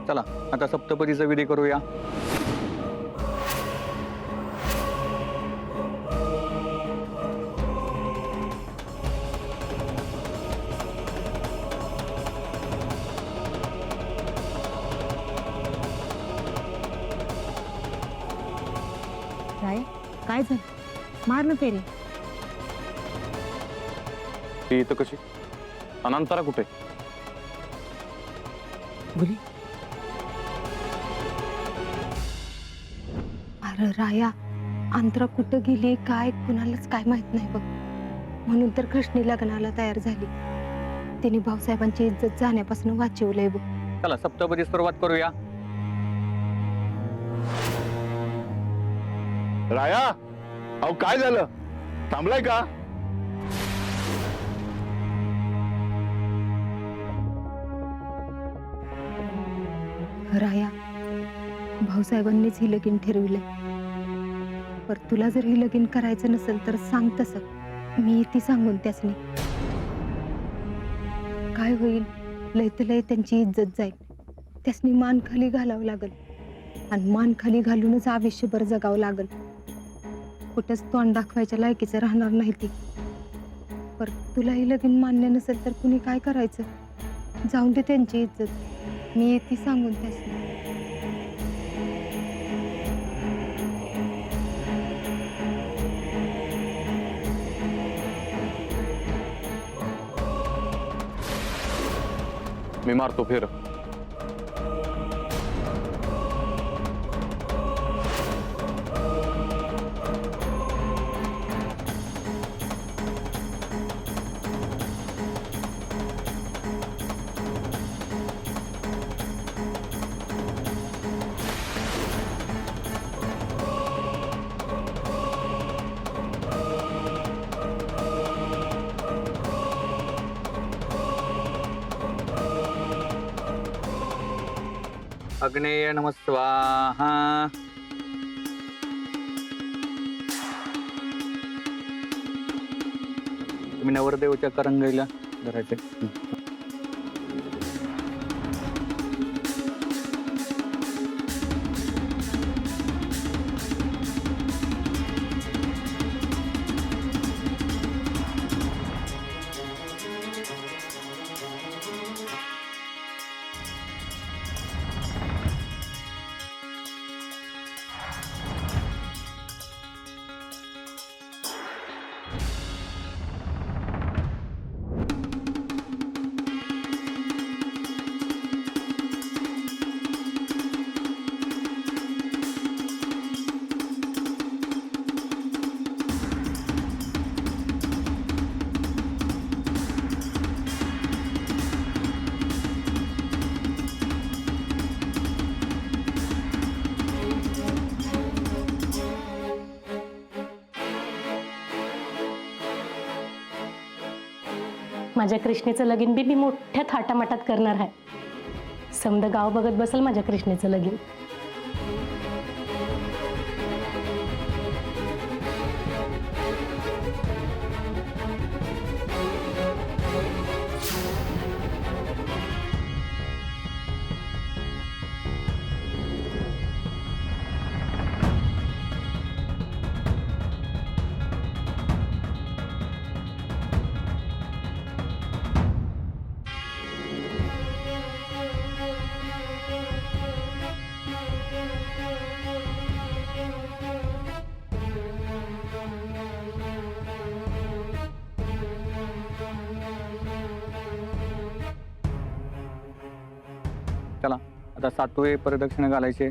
चला आता सप्तपदीचा विधी करूया. राय काय झालं? मार ना फेरी. ती इथं कशी? अनंतरा कुठे? बोली अरे राया, अंतरा कुठं गेली काय कुणालाच काय माहित नाही बघ. म्हणून तर कृष्णी लग्नाला तयार झाली. तिने भाऊसाहेबांची इज्जत जाण्यापासून वाचवलंय बघ. चला सप्तपदी सुरुवात करूया. राया, अहो काय झालं? थांबलाय का? राया, भाऊसाहेबांनीच ही लगीन ठरविलंय. पर तुला जर ही लगीन करायचं नसेल तर सांग तसं, मी ती सांगून त्यासनी. काय होईल, लय तर लय त्यांची इज्जत जाईल. त्यासनी मान खाली घालावं लागल आणि मान खाली घालूनच आयुष्यभर जगावं लागल. कुठंच तोंड दाखवायच्या लायकीचं राहणार नाही ती. पर तुला ही लगीन मान्य नसेल तर कुणी काय करायचं? जाऊन दे त्यांची इज्जत, मी ती सांगून त्यासनी. मी मारतो फेर. अग्नेय नमः स्वाहा. तुम्ही नवरदेवच्या करंगईला धरायचे. माझ्या कृष्णेचं लगीन बी मी मोठ्या थाटामाटात करणार आहे. समद गाव बघत बसल माझ्या कृष्णेचं लगीन. चला आता 7वे प्रदक्षिणा घालायचे.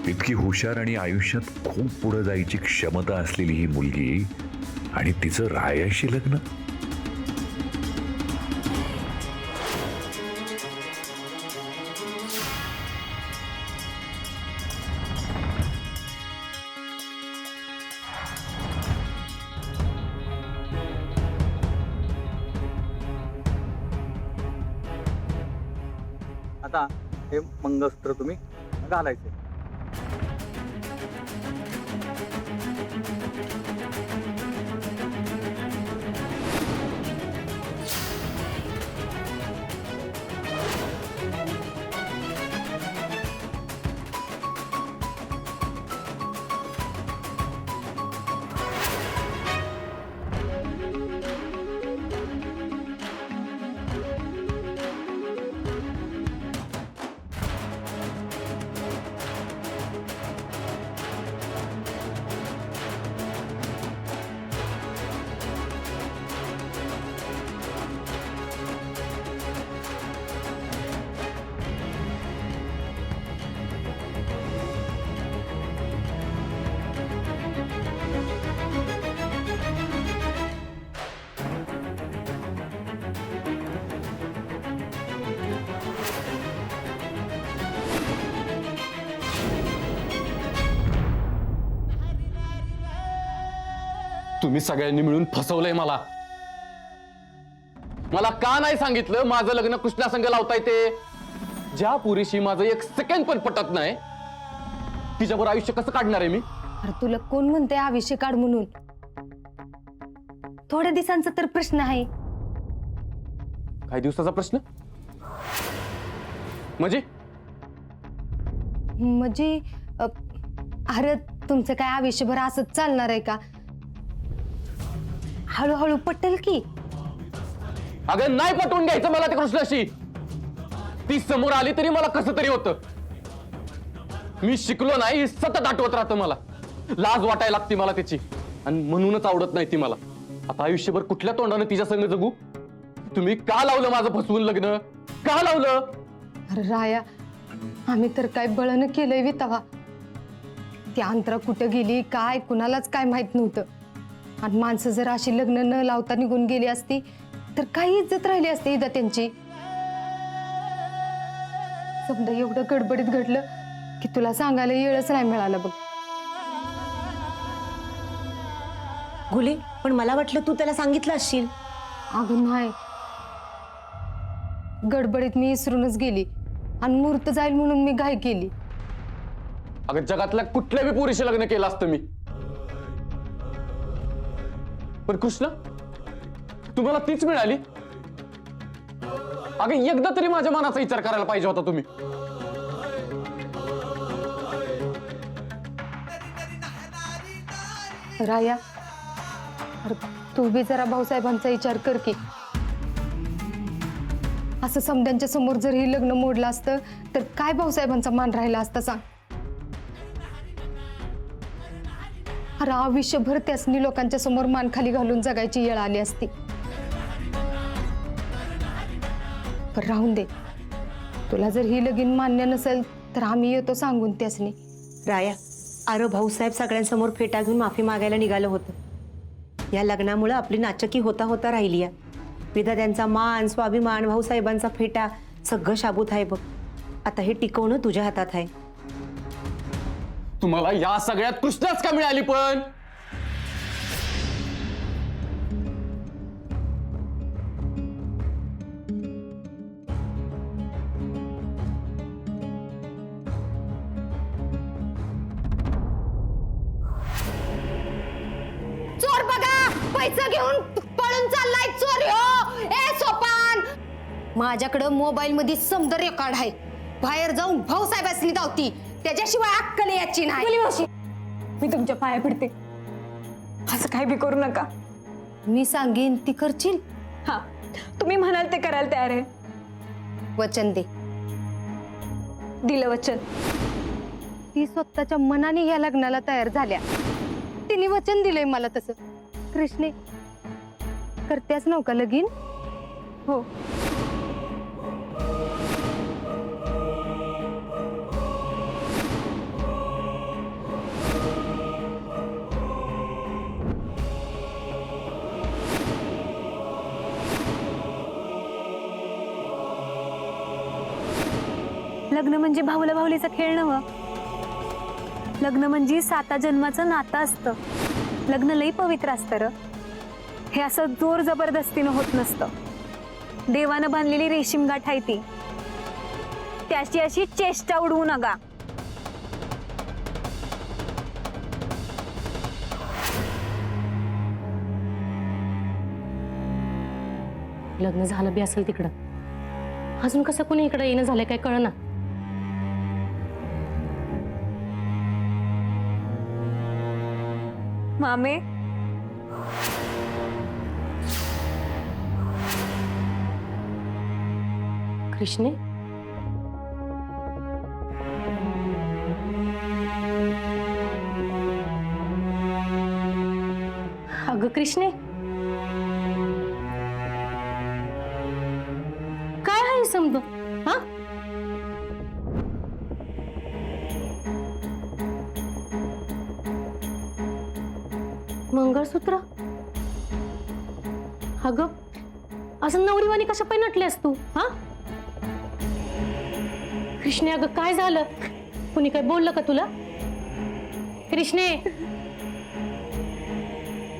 इतकी हुशार आणि आयुष्यात खूप पुढे जायची क्षमता असलेली ही मुलगी आणि तिचं रायाशी लग्न. आता हे मंगळसूत्र तुम्ही घालायचे. तुम्ही सगळ्यांनी मिळून फसवलंय मला. मला का नाही सांगितलं माझं लग्न कृष्णा संग लावता येते? ज्या पुरीशी माझं एक सेकंड पण पटत नाही तिच्यावर आयुष्य कसं काढणार आहे मी? अरे तुला कोण म्हणते आयुष्य काढ म्हणून? थोड्या दिवसांचा तर प्रश्न आहे. काही दिवसाचा प्रश्न म्हणजे? म्हणजे अरे तुमचं काय आयुष्यभर असंच चालणार आहे का? हळूहळू पटेल की. अगं नाही पटवून घ्यायचं मला ते कृष्णाशी. ती समोर आली तरी मला कसं तरी होतं. मी शिकलो नाही हे सतत आठवत राहतं मला. लाज वाटायला लागते मला त्याची आणि म्हणूनच आवडत नाही ती मला. आता आयुष्यभर कुठल्या तोंडाने तिच्या संग जगू? तुम्ही का लावलं माझं फसवून लग्न? का लावलं? अरे राया, आम्ही तर काय बळनं केलंय वितवा. ती अंतरा कुठं गेली काय कुणालाच काय माहित नव्हतं. आणि माणसं जर अशी लग्न न लावता निघून गेली असती तर काही इज्जत राहिली असते इदा त्यांची. समजा एवढं गडबडीत घडलं की तुला सांगायला येळच नाही मिळालं बघ. गुले, पण मला वाटलं तू त्याला सांगितलं असशील. अगं नाही, गडबडीत मी विसरूनच गेली आणि मुहूर्त जाईल म्हणून मी घाई केली. अगं जगातल्या कुठल्या बी पोरीशी लग्न केलं असतं मी. पण कृष्ण तुम्हाला तीच मिळाली. अगं एकदा तरी माझ्या मनाचा विचार करायला पाहिजे होता तुम्ही. राया, अरे तू बी जरा भाऊसाहेबांचा विचार कर की. असं समद्यांच्या समोर जर हे लग्न मोडलं असतं तर काय भाऊसाहेबांचा मान राहिला असता सांग. अरे आयुष्यभर त्यासनी लोकांच्या समोर मान खाली घालून जगायची वेळ आली असती. पण राहून दे, तुला जर ही लगीन मान्य नसेल तर आम्ही येतो सांगून त्यासनी. राया, अरे भाऊसाहेब सगळ्यांसमोर फेटा घेऊन माफी मागायला निघालं होतं. या लग्नामुळे आपली नाचकी होता होता राहिली आहे. विधात्यांचा मान स्वाभिमान भाऊसाहेबांचा फेटा सगळं शाबूत आहे बघ. आता हे टिकवणं तुझ्या हातात आहे. तुम्हाला या सगळ्यात कृष्णाच का मिळाली पण? चोर बघा, पैसे घेऊन पळून चाललाय चोर हो. ए सोपान, माझ्याकडं मोबाईल मध्ये समद रेकॉर्ड आहे. बाहेर जाऊन भाऊसाहेबांनी धावती, त्याच्याशिवाय अक्कल याची नाही. मी तुमच्या पाया पडते, असं काही बी करू नका. मी सांगेन ती करशील. हा, तुम्ही म्हणाल ते करायला तयार आहे. वचन दे. दिलं वचन. ती स्वतःच्या मनाने या लग्नाला तयार झाल्या. तिने वचन दिलंय मला तसं. कृष्णे, करतेच नव्हता लगीन? हो. लग्न म्हणजे भाऊला भाऊलीचा खेळ नव्ह. लग्न म्हणजे 7 जन्माचं नातं असतं. लग्न लई पवित्र असतं र. हे असं जोर जबरदस्तीनं होत नसतं. देवानं बांधलेली रेशीम गाठ आहे ती. त्याची अशी चेष्टा उडवू नका. लग्न झालं बी असेल तिकडं, अजून कसं कोणी इकडे येणं झालं काय कळना. मामे, कृष्णे, अगं कृष्णे, काय आहे समज? हा, मंगळसूत्र? अगं असं नवरीवाणी कशा पाय नटल्यास तू? हा कृष्णे, अगं काय झालं? कुणी काय बोललं का तुला? कृष्णे,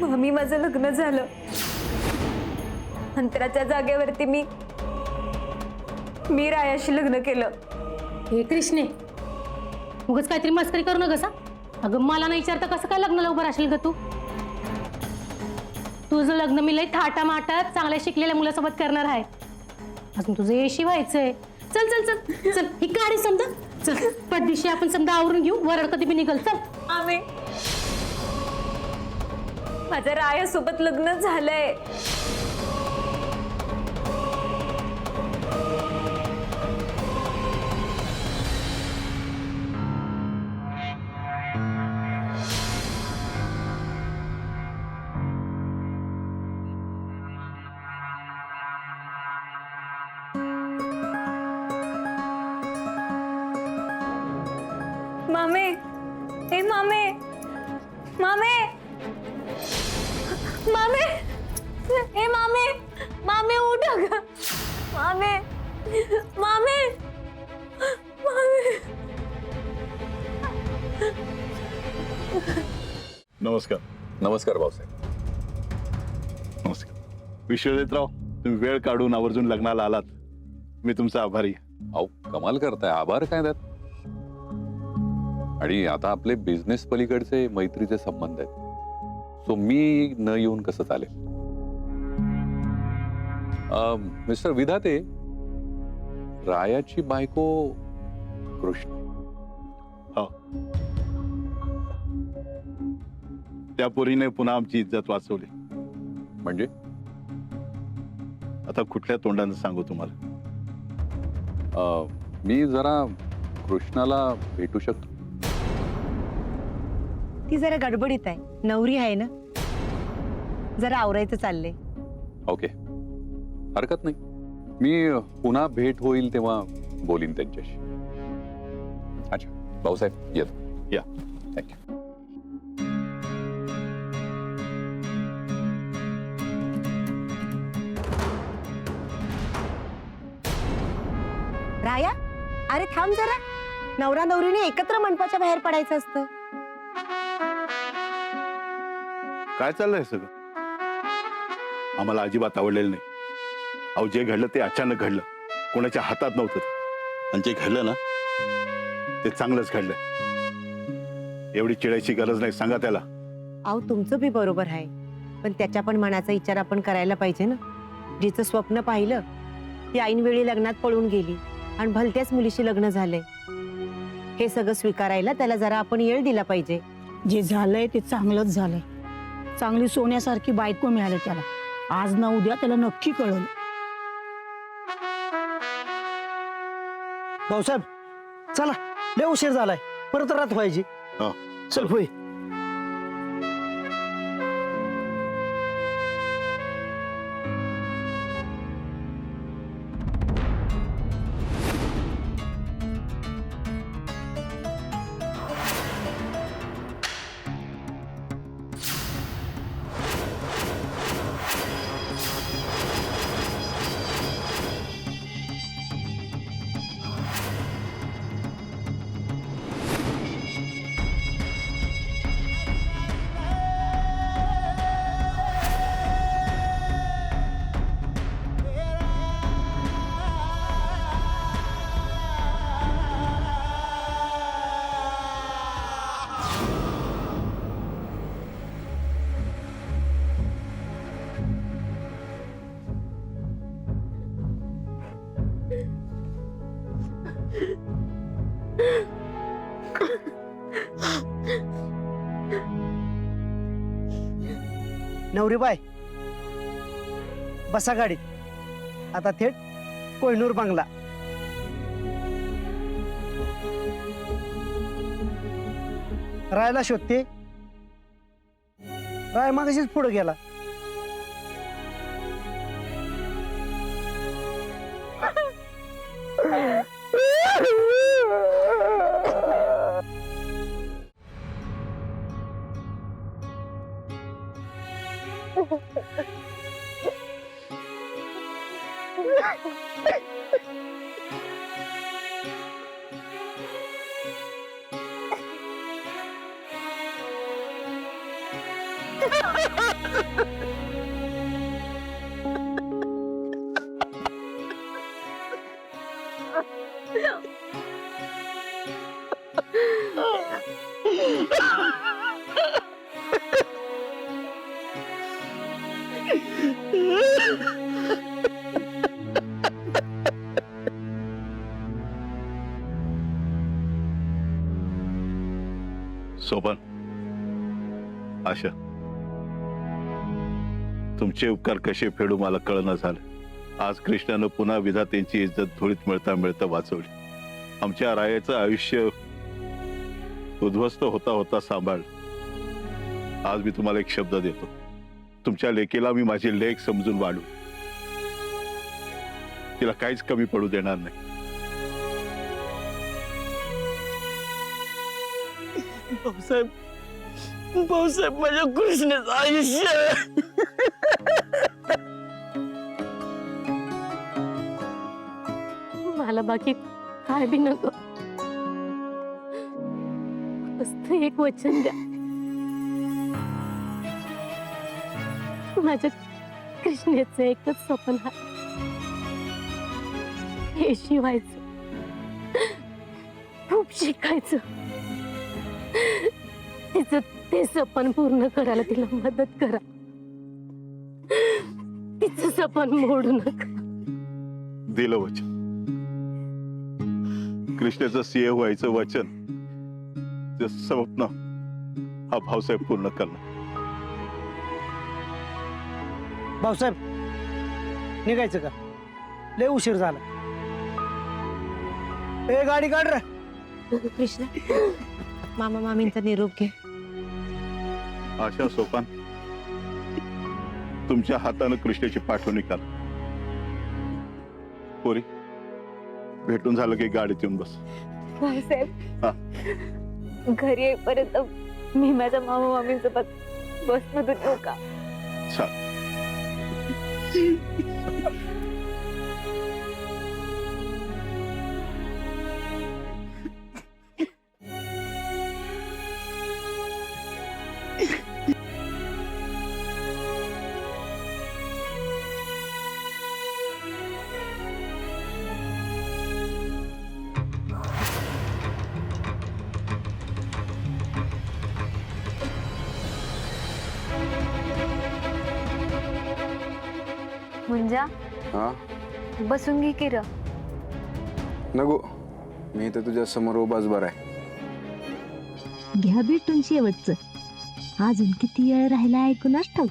मामी माझं लग्न झालं. अंतराच्या जागेवरती मी रायाशी लग्न केलं. हे कृष्णे, उगाच काहीतरी मस्करी करू नका. अगं मला नाही विचारता कसं काय लग्नाला उभं राहशील ग तू? तुझं लग्न मी लई थाटा माटात चांगल्या शिकलेल्या मुलासोबत करणार आहे. अजून तुझं येशी व्हायचंय. चल चल चल चल, ही गाडी समजा. चल पटदिशी आपण समजा आवरून घेऊ. वरड कधी बी निघल. चल. मामी, माझं रायासोबत लग्न झालंय. मामे, ए मामे, मामे, मामे, ए मामे, मामे उठ ग. मामे, मामे, मामे. नमस्कार. नमस्कार भाऊसाहेब. नमस्कार विश्वजितराव, तुम्ही वेळ काढून आवर्जून लग्नाला आलात, मी तुमचा आभारी आहे. अहो कमाल करताय, आभार काय त्यात. आणि आता आपले बिझनेस पलीकडचे मैत्रीचे संबंध आहेत, सो मी न येऊन कसं चालेल. मिस्टर विधाते, रायाची बायको कृष्ण. हो, त्या पोरीने पुन्हा आमची इज्जत वाचवली. म्हणजे आता कुठल्या तोंडाने सांगू तुम्हाला. मी जरा कृष्णाला भेटू शकतो. ती जरा गडबडीत आहे, नवरी आहे ना, जरा आवरायचं चाललंय. ओके, हरकत नाही. मी पुन्हा भेट होईल तेव्हा बोलीन त्यांच्याशी. अच्छा भाऊसाहेब, येतो. या. थँक्यू. राया, अरे थांब जरा. नवरा नवरीने एकत्र मंडपाच्या बाहेर पडायचं असतं. काय चाललंय सगळं? आम्हाला अजिबात आवडलेलं नाही. अहो, जे घडलं ते अचानक घडलं, कोणाच्या हातात नव्हतं ते. आणि जे घडलं ना, ते चांगलंच घडलंय. एवढी चिडायची गरज नाही, सांगा त्याला. अहो, तुमचं बी बरोबर आहे, पण त्याच्या पण मनाचा विचार आपण करायला पाहिजे ना. जिचं स्वप्न पाहिलं ती ऐनवेळी लग्नात पळून गेली आणि भलत्याच मुलीशी लग्न झालंय. हे सगळं स्वीकारायला त्याला जरा आपण येळ दिला पाहिजे. जे झालंय ते चांगलंच झालंय. चांगली सोन्यासारखी बायको मिळाली त्याला. आज ना उद्या त्याला नक्की कळलं. भाऊसाहेब चला, लय उशीर झालाय, परत रात व्हायची. हो. चल होय. नवरीबाई बसा गाडीत आता थेट कोहिनूर बंगला. रायला शोधते राय मागाशीच पुढे गेला. सोपान, आशा, तुमचे उपकार कसे फेडू मला कळना झालं. आज कृष्णानं पुन्हा विधात्यांची इज्जत धुळीत मिळता मिळता वाचवली. आमच्या रायाचं आयुष्य उद्ध्वस्त होता होता सांभाळलं. आज मी तुम्हाला एक शब्द देतो, तुमच्या लेकीला मी माझी लेक समजून वाढू, तिला काहीच कमी पडू देणार नाही. भाऊसाहेब माझ्या कृष्णाचं आयुष्य. मला बाकी काय बी नको, फक्त एक वचन द्या. माझ्या कृष्णेचं एकच स्वप्न आहे, हे शिवायचं, खूप शिकायचं. तिचं ते स्वप्न पूर्ण करायला तिला मदत करा. तिचं स्वप्न मोडू नका. दिलं वचन. कृष्णाचं सीए व्हायचं वचन, ते स्वप्न हा भाऊसाहेब पूर्ण करणार. भाऊसाहेब निघायचं का? लय उशीर झाला. ए गाडी काढ रे. कृष्ण, मामा मामींचा निरोप घे. आशा, सोपान, तुमच्या हातानं कृष्णाची पाठवणी करा. पोरी, भेटून झालं की गाडीत येऊन बस. भाऊसाहेब, हा. घरी येईपर्यंत मी माझ्या मामा मामींसोबत बसमधून येऊ का? छान. मुंजा, बसून घे की र. नको, मी तर तुझ्या समोर उभाच बरा आहे. घ्या भेटून शेवटचं. अजून किती वेळ राहिला ऐकूनच ठाऊक.